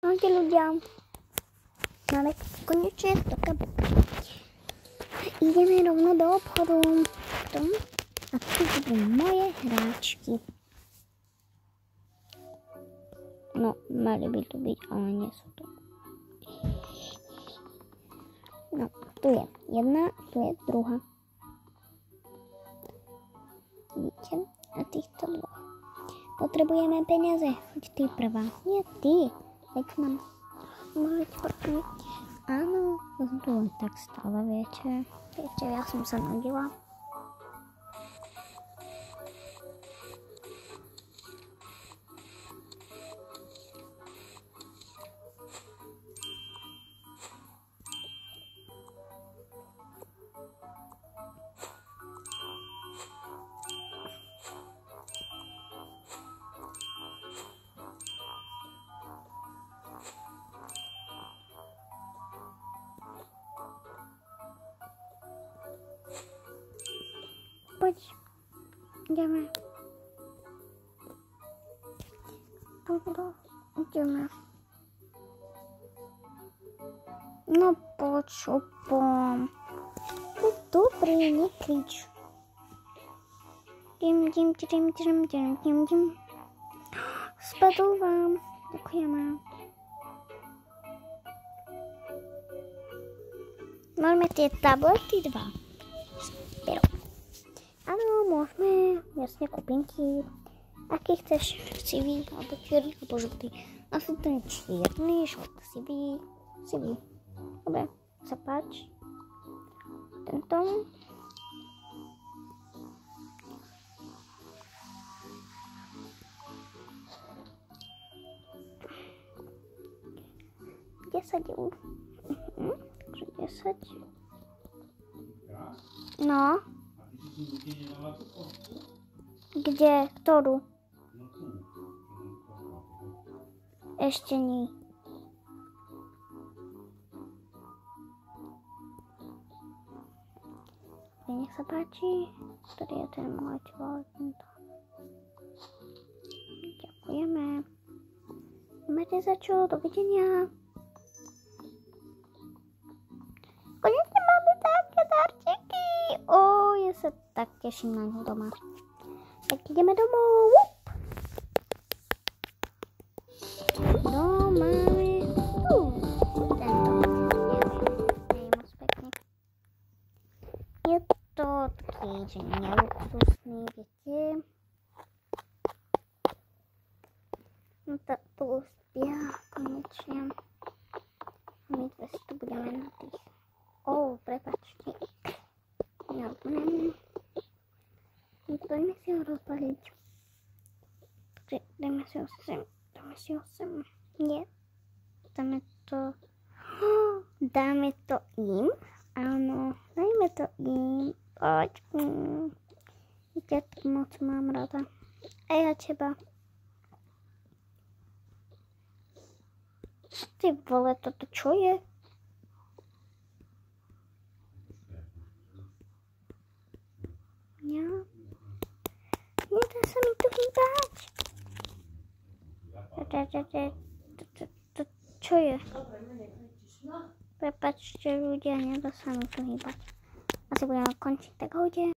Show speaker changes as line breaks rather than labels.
Ahojte ľudia, máme konečne 100 kabel. Ideme rovno do obchodu. A tu budú moje hráčky. No, mali by tu byť, ale nie sú tu. No, tu je jedna, tu je druhá. Vidíte? A týchto dvoch. Potrebujeme peniaze. Choď ty prvá. Nie ty. Veď nám môžete počuť. Áno, to som tu len tak stále, viete. Viete, ja som sa nudila. Poď, ideme. Ideme. No poď, šupom. Dobrý, nekrič. Dim. Spadol vám. Ďakujeme. Máme tie tablety 2. Pero. Áno, môžeme, jasne, kupinky. Aký chceš, sivý, alebo čierny, alebo žltý. A sú ten čierny, žltý, sivý. Dobre, sa páč. Tento. €10. Takže 10. No. Kde? Ktorú? Ešte nie. Nech sa páči. Ktorý je ten môj človek? Ďakujeme. Máte za čo? Dovidenia. Konečne máme také darčeky. Ja sa tak teším na ňu doma. Tak ideme domov. Máme tento. Nie je moc pekný. Je to taký, že neluxusný, viete. No to tu uspia konečne. My dve si tu budeme na tých. Prepáčte. Poďme si ho rozpaliť. Dajme si ho sem. Nie. Dáme to im. Áno, dajme to im. Poď. Ja to moc mám rada. A ja teba. Ty vole, toto čo je? Ja. Nedá sa mi to hýbať. Čo je? Prepáčte ľudia, nedá sa mi to hýbať. Asi budeme končiť, tak ahojte.